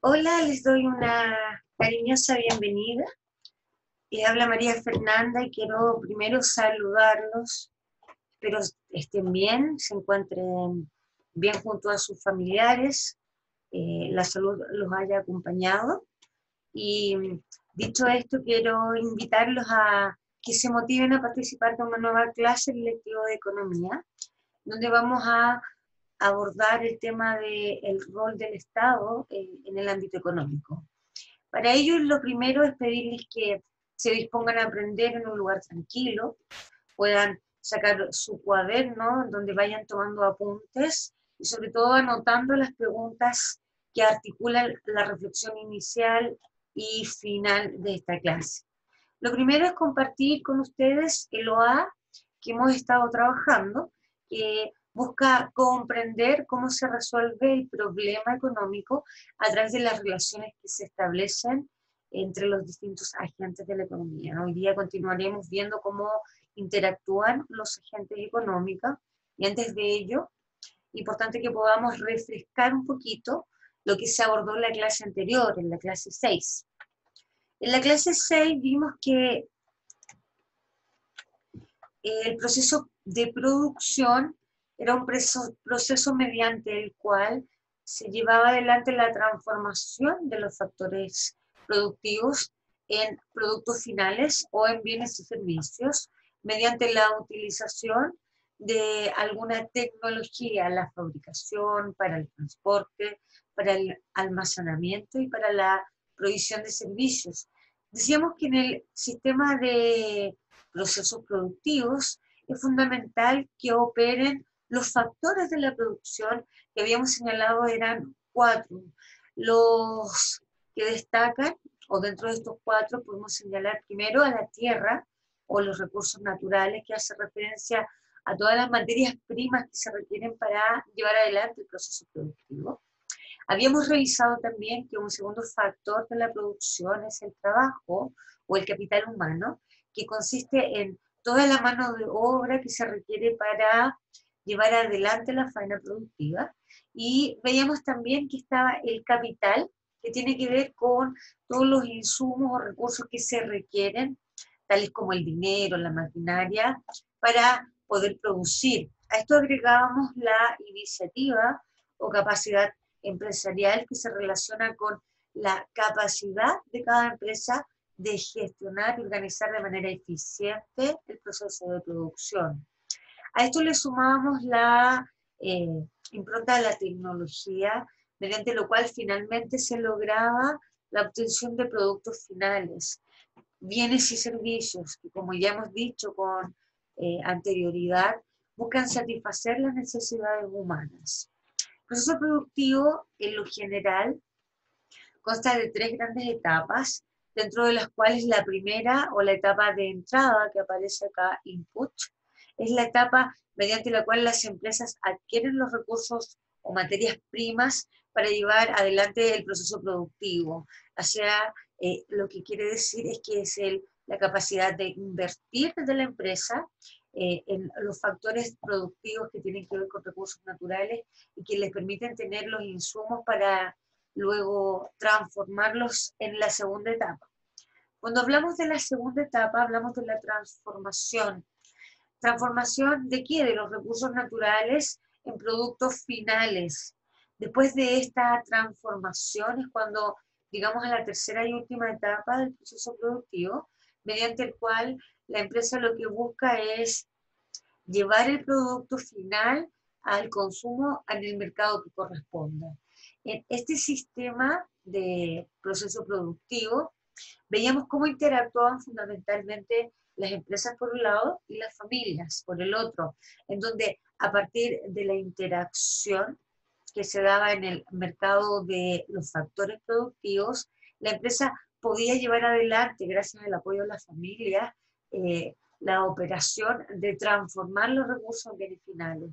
Hola, les doy una cariñosa bienvenida. Les habla María Fernanda y quiero primero saludarlos. Espero estén bien, se encuentren bien junto a sus familiares, la salud los haya acompañado. Y dicho esto, quiero invitarlos a que se motiven a participar de una nueva clase en el lectivo de Economía, donde vamos a abordar el tema del rol del Estado en el ámbito económico. Para ello, lo primero es pedirles que se dispongan a aprender en un lugar tranquilo, puedan sacar su cuaderno donde vayan tomando apuntes y sobre todo anotando las preguntas que articulan la reflexión inicial y final de esta clase. Lo primero es compartir con ustedes el OA que hemos estado trabajando, que busca comprender cómo se resuelve el problema económico a través de las relaciones que se establecen entre los distintos agentes de la economía. Hoy día continuaremos viendo cómo interactúan los agentes económicos y antes de ello, importante que podamos refrescar un poquito lo que se abordó en la clase anterior, en la clase 6. En la clase 6 vimos que el proceso de producción era un proceso mediante el cual se llevaba adelante la transformación de los factores productivos en productos finales o en bienes y servicios mediante la utilización de alguna tecnología, la fabricación, para el transporte, para el almacenamiento y para la provisión de servicios. Decíamos que en el sistema de procesos productivos, es fundamental que operen los factores de la producción que habíamos señalado eran 4. Los que destacan, o dentro de estos 4 podemos señalar primero a la tierra o los recursos naturales, que hace referencia a todas las materias primas que se requieren para llevar adelante el proceso productivo. Habíamos revisado también que un segundo factor de la producción es el trabajo o el capital humano, que consiste en toda la mano de obra que se requiere para llevar adelante la faena productiva. Y veíamos también que estaba el capital, que tiene que ver con todos los insumos o recursos que se requieren, tales como el dinero, la maquinaria, para poder producir. A esto agregábamos la iniciativa o capacidad empresarial que se relaciona con la capacidad de cada empresa de gestionar y organizar de manera eficiente el proceso de producción. A esto le sumábamos la impronta de la tecnología, mediante lo cual finalmente se lograba la obtención de productos finales, bienes y servicios, que como ya hemos dicho con anterioridad, buscan satisfacer las necesidades humanas. El proceso productivo, en lo general, consta de 3 grandes etapas, dentro de las cuales la primera, o la etapa de entrada, que aparece acá, input, es la etapa mediante la cual las empresas adquieren los recursos o materias primas para llevar adelante el proceso productivo. O sea, lo que quiere decir es que es la capacidad de invertir desde la empresa en los factores productivos que tienen que ver con recursos naturales y que les permiten tener los insumos para luego transformarlos en la segunda etapa. Cuando hablamos de la segunda etapa, hablamos de la transformación. ¿Transformación de qué? De los recursos naturales en productos finales. Después de esta transformación es cuando llegamos a la tercera y última etapa del proceso productivo, mediante el cual la empresa lo que busca es llevar el producto final al consumo en el mercado que corresponda. En este sistema de proceso productivo veíamos cómo interactuaban fundamentalmente las empresas por un lado y las familias por el otro, en donde a partir de la interacción que se daba en el mercado de los factores productivos, la empresa podía llevar adelante, gracias al apoyo de las familias, la operación de transformar los recursos en bienes finales.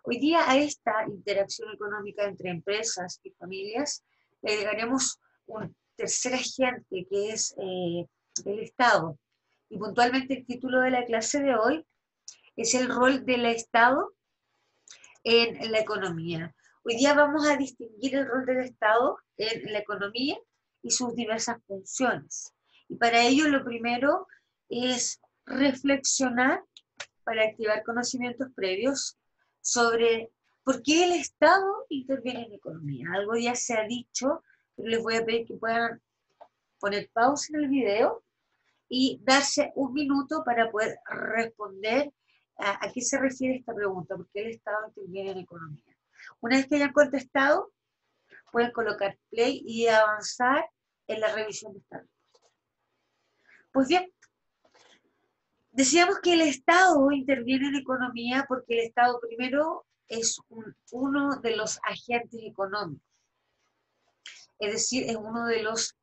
Hoy día a esta interacción económica entre empresas y familias le agregaremos un tercer agente que es el Estado. Y puntualmente el título de la clase de hoy es el rol del Estado en la economía. Hoy día vamos a distinguir el rol del Estado en la economía y sus diversas funciones. Y para ello lo primero es reflexionar para activar conocimientos previos sobre por qué el Estado interviene en la economía. Algo ya se ha dicho, pero les voy a pedir que puedan poner pausa en el video y darse un minuto para poder responder a qué se refiere esta pregunta, por qué el Estado interviene en la economía. Una vez que hayan contestado, pueden colocar play y avanzar en la revisión de esta respuesta. Pues bien, decíamos que el Estado interviene en la economía porque el Estado primero es uno de los agentes económicos, es decir, es uno de los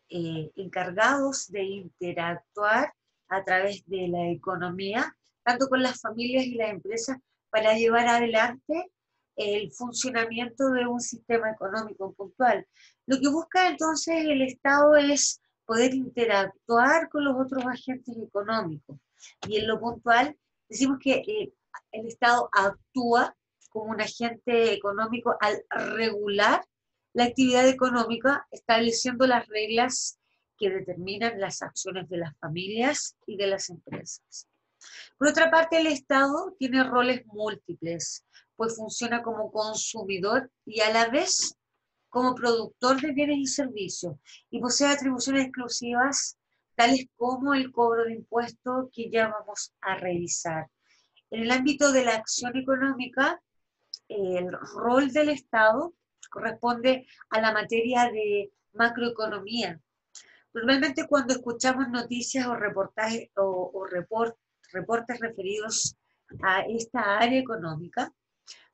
encargados de interactuar a través de la economía, tanto con las familias y las empresas, para llevar adelante el funcionamiento de un sistema económico puntual. Lo que busca entonces el Estado es poder interactuar con los otros agentes económicos. Y en lo puntual, decimos que el Estado actúa como un agente económico al regular la actividad económica, estableciendo las reglas que determinan las acciones de las familias y de las empresas. Por otra parte, el Estado tiene roles múltiples, pues funciona como consumidor y a la vez como productor de bienes y servicios, y posee atribuciones exclusivas, tales como el cobro de impuestos, que ya vamos a revisar. En el ámbito de la acción económica, el rol del Estado corresponde a la materia de macroeconomía. Normalmente cuando escuchamos noticias o reportajes o reportes referidos a esta área económica,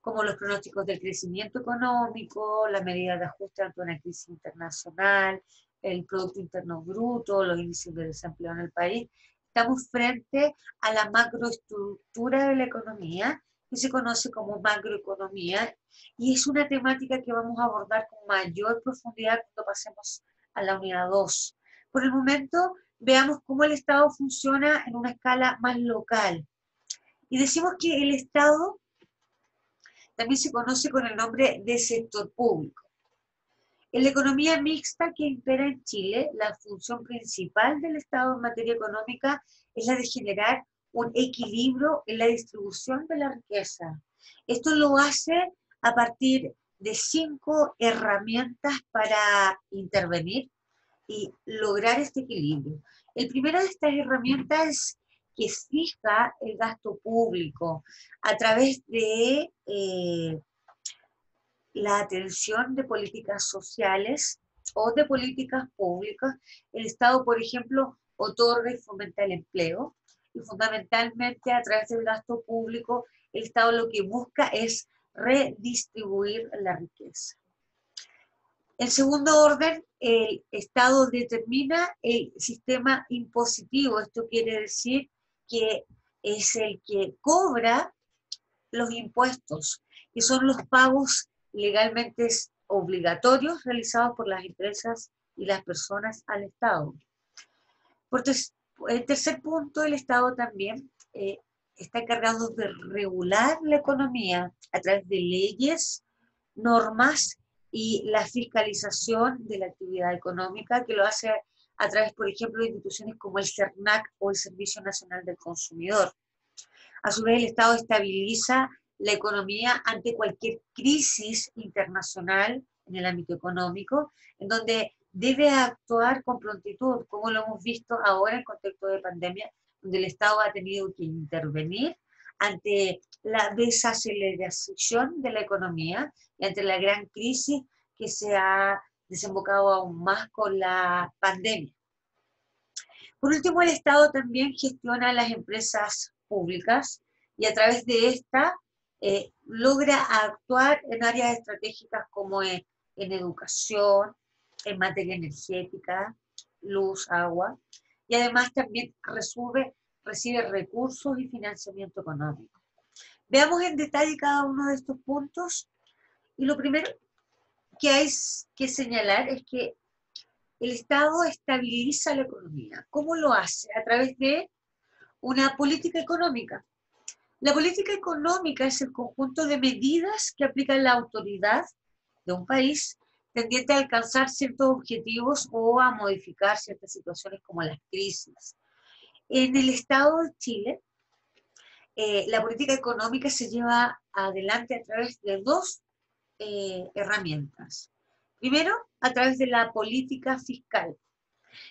como los pronósticos del crecimiento económico, las medidas de ajuste ante una crisis internacional, el Producto Interno Bruto, los índices de desempleo en el país, estamos frente a la macroestructura de la economía, que se conoce como macroeconomía, y es una temática que vamos a abordar con mayor profundidad cuando pasemos a la unidad 2. Por el momento, veamos cómo el Estado funciona en una escala más local. Y decimos que el Estado también se conoce con el nombre de sector público. En la economía mixta que impera en Chile, la función principal del Estado en materia económica es la de generar un equilibrio en la distribución de la riqueza. Esto lo hace a partir de 5 herramientas para intervenir y lograr este equilibrio. El primero de estas herramientas es que fija el gasto público a través de la atención de políticas sociales o de políticas públicas. El Estado, por ejemplo, otorga y fomenta el empleo, y fundamentalmente a través del gasto público, el Estado lo que busca es redistribuir la riqueza. En segundo orden, el Estado determina el sistema impositivo. Esto quiere decir que es el que cobra los impuestos, que son los pagos legalmente obligatorios realizados por las empresas y las personas al Estado. En tercer punto, el Estado también está encargado de regular la economía a través de leyes, normas y la fiscalización de la actividad económica, que lo hace a través, por ejemplo, de instituciones como el CERNAC o el Servicio Nacional del Consumidor. A su vez, el Estado estabiliza la economía ante cualquier crisis internacional en el ámbito económico, en donde debe actuar con prontitud, como lo hemos visto ahora en contexto de pandemia, donde el Estado ha tenido que intervenir ante la desaceleración de la economía y ante la gran crisis que se ha desembocado aún más con la pandemia. Por último, el Estado también gestiona las empresas públicas y a través de esta logra actuar en áreas estratégicas como en educación, en materia energética, luz, agua, y además también recibe recursos y financiamiento económico. Veamos en detalle cada uno de estos puntos, y lo primero que hay que señalar es que el Estado estabiliza la economía. ¿Cómo lo hace? A través de una política económica. La política económica es el conjunto de medidas que aplica la autoridad de un país tendiente a alcanzar ciertos objetivos o a modificar ciertas situaciones como las crisis. En el Estado de Chile, la política económica se lleva adelante a través de dos herramientas. Primero, a través de la política fiscal.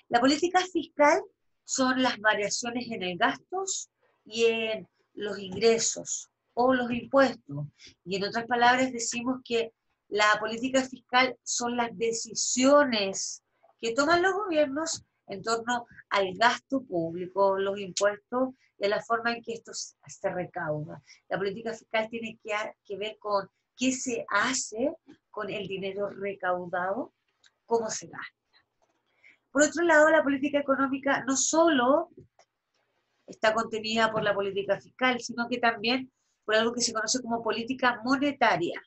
La política fiscal son las variaciones en el gastos y en los ingresos o los impuestos. Y en otras palabras decimos que la política fiscal son las decisiones que toman los gobiernos en torno al gasto público, los impuestos y a la forma en que esto se recauda. La política fiscal tiene que ver con qué se hace con el dinero recaudado, cómo se gasta. Por otro lado, la política económica no solo está contenida por la política fiscal, sino que también por algo que se conoce como política monetaria.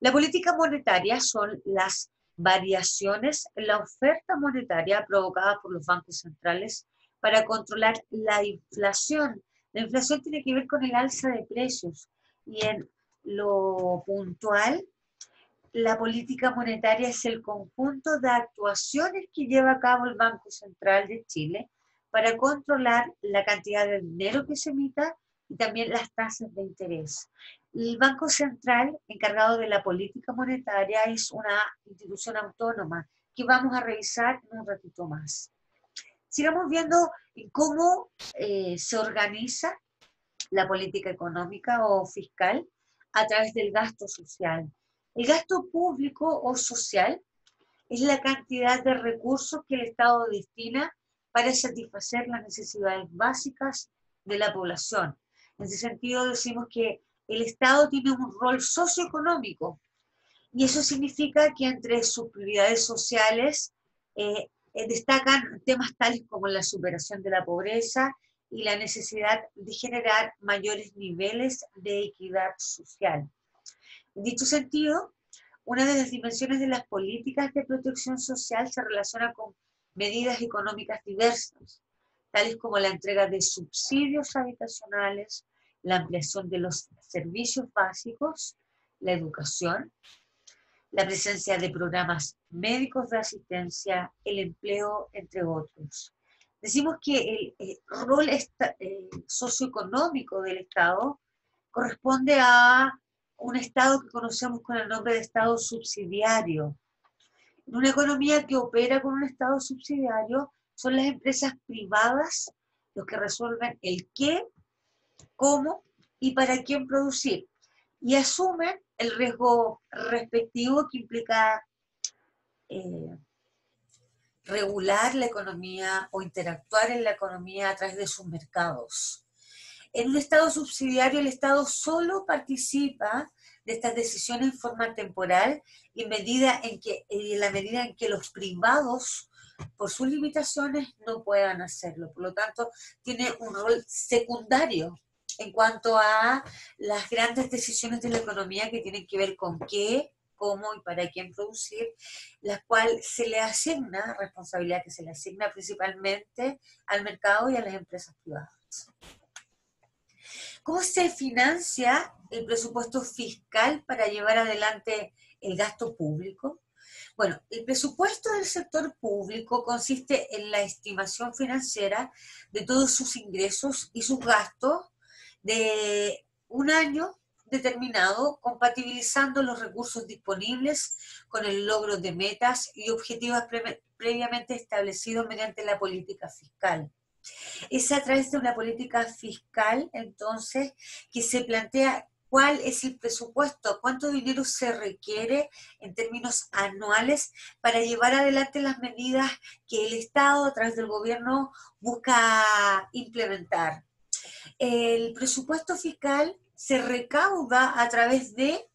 La política monetaria son las variaciones en la oferta monetaria provocadas por los bancos centrales para controlar la inflación. La inflación tiene que ver con el alza de precios y en lo puntual la política monetaria es el conjunto de actuaciones que lleva a cabo el Banco Central de Chile para controlar la cantidad de dinero que se emita y también las tasas de interés. El Banco Central, encargado de la política monetaria, es una institución autónoma que vamos a revisar en un ratito más. Sigamos viendo cómo se organiza la política económica o fiscal a través del gasto social. El gasto público o social es la cantidad de recursos que el Estado destina para satisfacer las necesidades básicas de la población. En ese sentido decimos que el Estado tiene un rol socioeconómico y eso significa que entre sus prioridades sociales destacan temas tales como la superación de la pobreza y la necesidad de generar mayores niveles de equidad social. En dicho sentido, una de las dimensiones de las políticas de protección social se relaciona con medidas económicas diversas, tales como la entrega de subsidios habitacionales, la ampliación de los servicios básicos, la educación, la presencia de programas médicos de asistencia, el empleo, entre otros. Decimos que el rol socioeconómico del Estado corresponde a un Estado que conocemos con el nombre de Estado subsidiario. En una economía que opera con un Estado subsidiario, son las empresas privadas los que resuelven el qué, cómo y para quién producir. Y asumen el riesgo respectivo que implica eh, regular la economía o interactuar en la economía a través de sus mercados. En un Estado subsidiario, el Estado solo participa de estas decisiones en forma temporal y en la medida en que los privados, por sus limitaciones, no puedan hacerlo. Por lo tanto, tiene un rol secundario en cuanto a las grandes decisiones de la economía que tienen que ver con qué, cómo y para quién producir, la cual se le asigna, responsabilidad que se le asigna principalmente al mercado y a las empresas privadas. ¿Cómo se financia el presupuesto fiscal para llevar adelante el gasto público? Bueno, el presupuesto del sector público consiste en la estimación financiera de todos sus ingresos y sus gastos de un año determinado, compatibilizando los recursos disponibles con el logro de metas y objetivos previamente establecidos mediante la política fiscal. Es a través de una política fiscal, entonces, que se plantea cuál es el presupuesto, cuánto dinero se requiere en términos anuales para llevar adelante las medidas que el Estado, a través del gobierno, busca implementar. El presupuesto fiscal se recauda a través de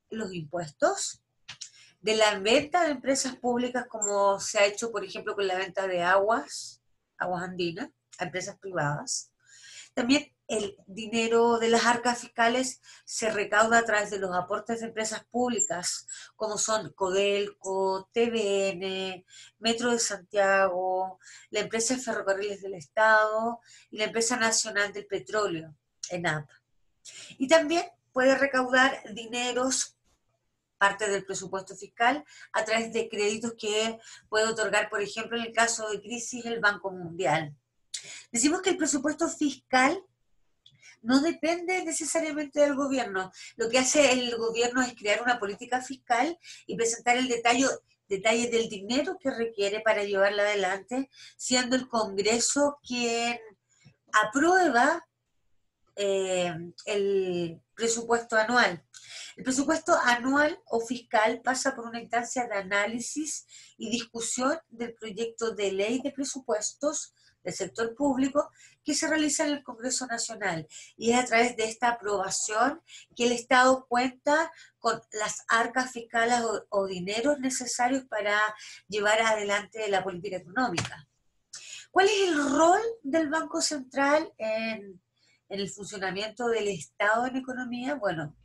los impuestos, de la venta de empresas públicas, como se ha hecho, por ejemplo, con la venta de aguas andinas, a empresas privadas. También el dinero de las arcas fiscales se recauda a través de los aportes de empresas públicas, como son Codelco, TVN, Metro de Santiago, la empresa de Ferrocarriles del Estado y la empresa nacional del petróleo, ENAP. Y también puede recaudar dineros, parte del presupuesto fiscal, a través de créditos que puede otorgar, por ejemplo, en el caso de crisis, el Banco Mundial. Decimos que el presupuesto fiscal no depende necesariamente del gobierno. Lo que hace el gobierno es crear una política fiscal y presentar el detalle del dinero que requiere para llevarla adelante, siendo el Congreso quien aprueba el presupuesto anual. El presupuesto anual o fiscal pasa por una instancia de análisis y discusión del proyecto de ley de presupuestos del sector público que se realiza en el Congreso Nacional. Y es a través de esta aprobación que el Estado cuenta con las arcas fiscales o dineros necesarios para llevar adelante la política económica. ¿Cuál es el rol del Banco Central en el funcionamiento del Estado en economía? Bueno,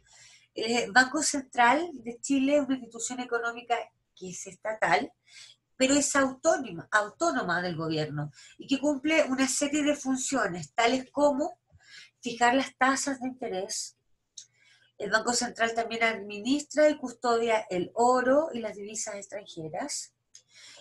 el Banco Central de Chile es una institución económica que es estatal, pero es autónoma del gobierno y que cumple una serie de funciones, tales como fijar las tasas de interés. El Banco Central también administra y custodia el oro y las divisas extranjeras.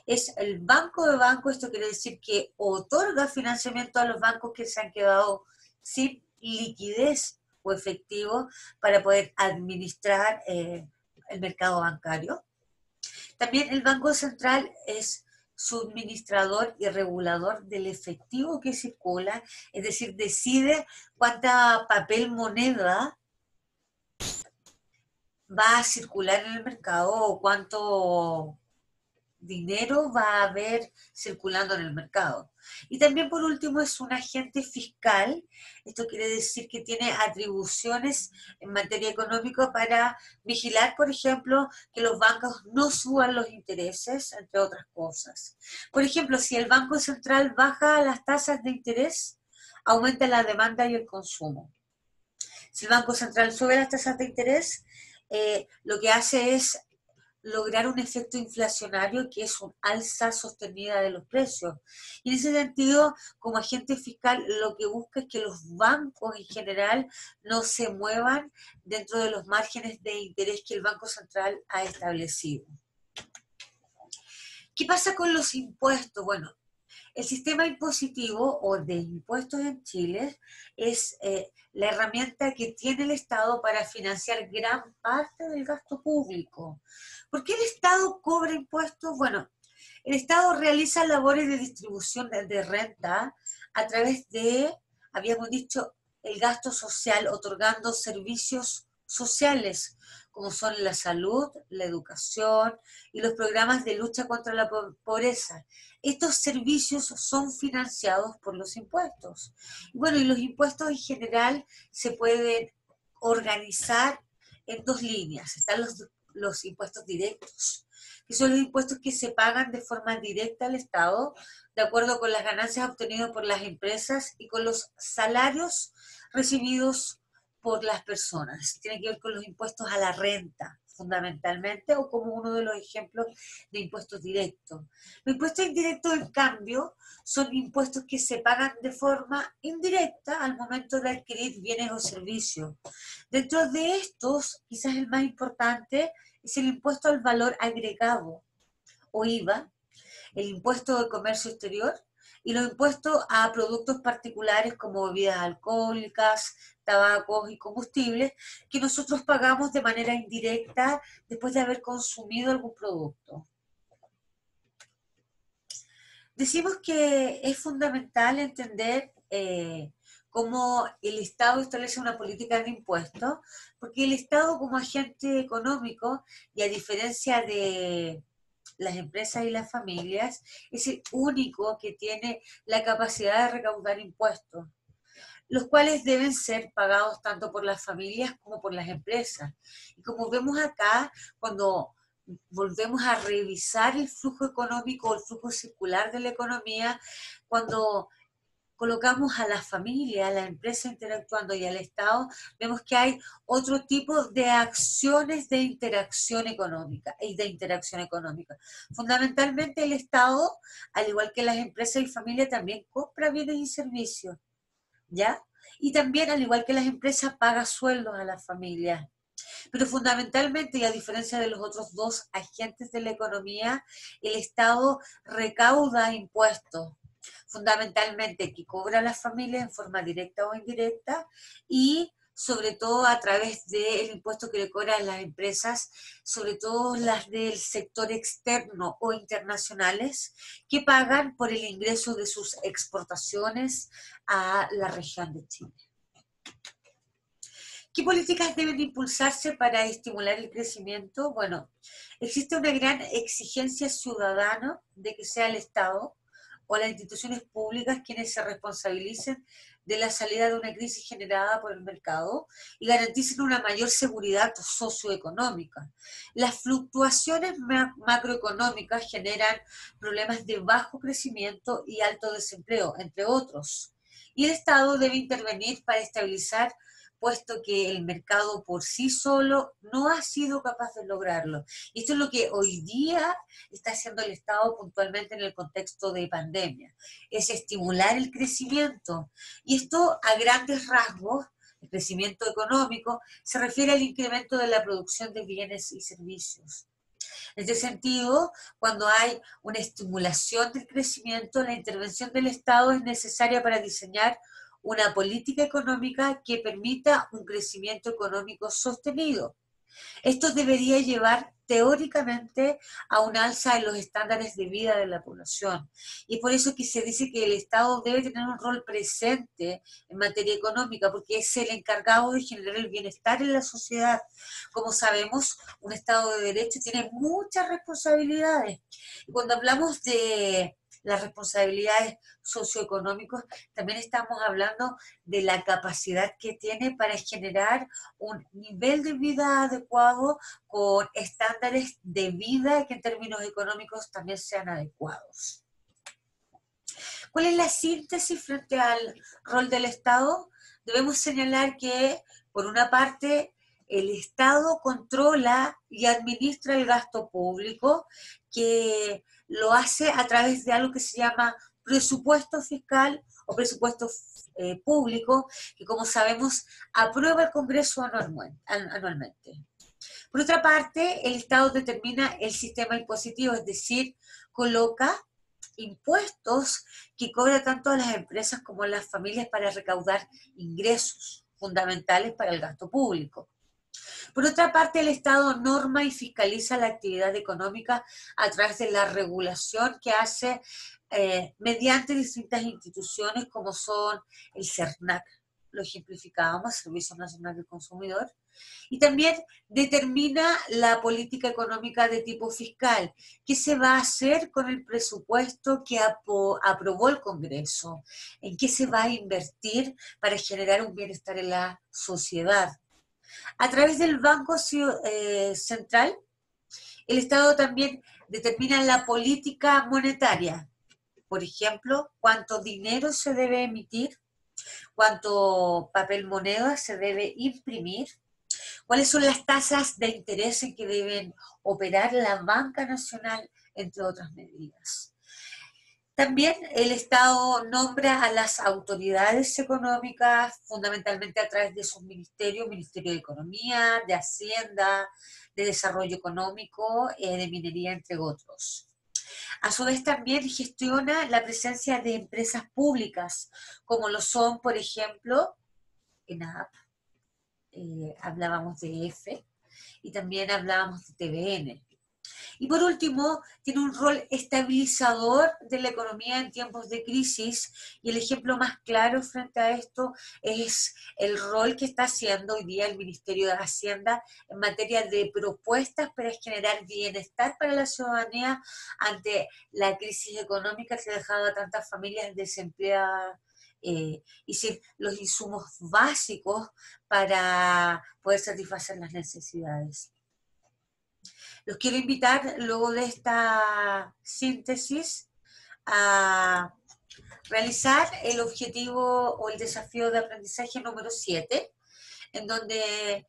Es el banco de bancos, esto quiere decir que otorga financiamiento a los bancos que se han quedado sin liquidez o efectivo para poder administrar el mercado bancario. También el Banco Central es suministrador y regulador del efectivo que circula, es decir, decide cuánta papel moneda va a circular en el mercado o cuánto dinero va a haber circulando en el mercado. Y también por último es un agente fiscal, esto quiere decir que tiene atribuciones en materia económica para vigilar, por ejemplo, que los bancos no suban los intereses, entre otras cosas. Por ejemplo, si el Banco Central baja las tasas de interés, aumenta la demanda y el consumo. Si el Banco Central sube las tasas de interés, lo que hace es lograr un efecto inflacionario que es un alza sostenida de los precios. Y en ese sentido, como agente fiscal, lo que busca es que los bancos en general no se muevan dentro de los márgenes de interés que el Banco Central ha establecido. ¿Qué pasa con los impuestos? Bueno, el sistema impositivo o de impuestos en Chile es la herramienta que tiene el Estado para financiar gran parte del gasto público. ¿Por qué el Estado cobra impuestos? Bueno, el Estado realiza labores de distribución de renta a través de, habíamos dicho, el gasto social, otorgando servicios sociales, como son la salud, la educación y los programas de lucha contra la pobreza. Estos servicios son financiados por los impuestos. Bueno, y los impuestos en general se pueden organizar en dos líneas. Están los impuestos directos, que son los impuestos que se pagan de forma directa al Estado, de acuerdo con las ganancias obtenidas por las empresas y con los salarios recibidos por las personas. Tiene que ver con los impuestos a la renta, fundamentalmente, o como uno de los ejemplos de impuestos directos. Los impuestos indirectos, en cambio, son impuestos que se pagan de forma indirecta al momento de adquirir bienes o servicios. Dentro de estos, quizás el más importante es el impuesto al valor agregado, o IVA, el impuesto de comercio exterior y los impuestos a productos particulares como bebidas alcohólicas, tabacos y combustibles que nosotros pagamos de manera indirecta después de haber consumido algún producto. Decimos que es fundamental entender cómo el Estado establece una política de impuestos, porque el Estado como agente económico, y a diferencia de las empresas y las familias, es el único que tiene la capacidad de recaudar impuestos, los cuales deben ser pagados tanto por las familias como por las empresas. Y como vemos acá, cuando volvemos a revisar el flujo económico, el flujo circular de la economía, cuando colocamos a la familia, a la empresa interactuando y al Estado, vemos que hay otro tipo de acciones de interacción económica y de interacción económica. Fundamentalmente el Estado, al igual que las empresas y familias, también compra bienes y servicios, ¿ya? Y también, al igual que las empresas, paga sueldos a las familias. Pero fundamentalmente, y a diferencia de los otros dos agentes de la economía, el Estado recauda impuestos, fundamentalmente que cobra a las familias en forma directa o indirecta, y sobre todo a través del impuesto que le cobran las empresas, sobre todo las del sector externo o internacionales, que pagan por el ingreso de sus exportaciones a la región de Chile. ¿Qué políticas deben impulsarse para estimular el crecimiento? Bueno, existe una gran exigencia ciudadana de que sea el Estado o las instituciones públicas quienes se responsabilicen de la salida de una crisis generada por el mercado y garanticen una mayor seguridad socioeconómica. Las fluctuaciones macroeconómicas generan problemas de bajo crecimiento y alto desempleo, entre otros. Y el Estado debe intervenir para estabilizar, puesto que el mercado por sí solo no ha sido capaz de lograrlo. Y esto es lo que hoy día está haciendo el Estado puntualmente en el contexto de pandemia, es estimular el crecimiento. Y esto, a grandes rasgos, el crecimiento económico, se refiere al incremento de la producción de bienes y servicios. En este sentido, cuando hay una estimulación del crecimiento, la intervención del Estado es necesaria para diseñar una política económica que permita un crecimiento económico sostenido. Esto debería llevar teóricamente a un alza en los estándares de vida de la población. Y es por eso que se dice que el Estado debe tener un rol presente en materia económica, porque es el encargado de generar el bienestar en la sociedad. Como sabemos, un Estado de Derecho tiene muchas responsabilidades. Y cuando hablamos de las responsabilidades socioeconómicas, también estamos hablando de la capacidad que tiene para generar un nivel de vida adecuado con estándares de vida que en términos económicos también sean adecuados. ¿Cuál es la síntesis frente al rol del Estado? Debemos señalar que, por una parte, el Estado controla y administra el gasto público, que lo hace a través de algo que se llama presupuesto fiscal o presupuesto público, que, como sabemos, aprueba el Congreso anualmente. Por otra parte, el Estado determina el sistema impositivo, es decir, coloca impuestos que cobra tanto a las empresas como a las familias para recaudar ingresos fundamentales para el gasto público. Por otra parte, el Estado norma y fiscaliza la actividad económica a través de la regulación que hace mediante distintas instituciones como son el CERNAC, lo ejemplificábamos, Servicio Nacional del Consumidor, y también determina la política económica de tipo fiscal, qué se va a hacer con el presupuesto que aprobó el Congreso, en qué se va a invertir para generar un bienestar en la sociedad. A través del Banco Central, el Estado también determina la política monetaria. Por ejemplo, cuánto dinero se debe emitir, cuánto papel moneda se debe imprimir, cuáles son las tasas de interés en que deben operar la banca nacional, entre otras medidas. También el Estado nombra a las autoridades económicas, fundamentalmente a través de sus ministerios, Ministerio de Economía, de Hacienda, de Desarrollo Económico, de Minería, entre otros. A su vez también gestiona la presencia de empresas públicas, como lo son, por ejemplo, ENAP, hablábamos de EFE, y también hablábamos de TVN. Y por último, tiene un rol estabilizador de la economía en tiempos de crisis, y el ejemplo más claro frente a esto es el rol que está haciendo hoy día el Ministerio de Hacienda en materia de propuestas para generar bienestar para la ciudadanía ante la crisis económica que ha dejado a tantas familias desempleadas, y sin los insumos básicos para poder satisfacer las necesidades. Los quiero invitar, luego de esta síntesis, a realizar el objetivo o el desafío de aprendizaje número 7, en donde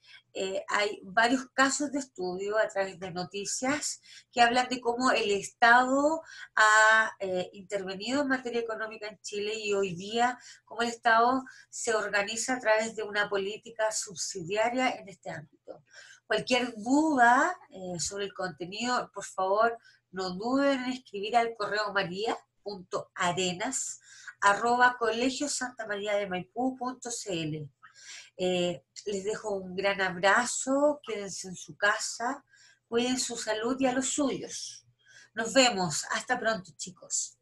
hay varios casos de estudio a través de noticias que hablan de cómo el Estado ha intervenido en materia económica en Chile y hoy día cómo el Estado se organiza a través de una política subsidiaria en este ámbito. Cualquier duda sobre el contenido, por favor, no duden en escribir al correo maria.arenas@colegiosantamaria-de-maipú.cl. Les dejo un gran abrazo, quédense en su casa, cuiden su salud y a los suyos. Nos vemos, hasta pronto, chicos.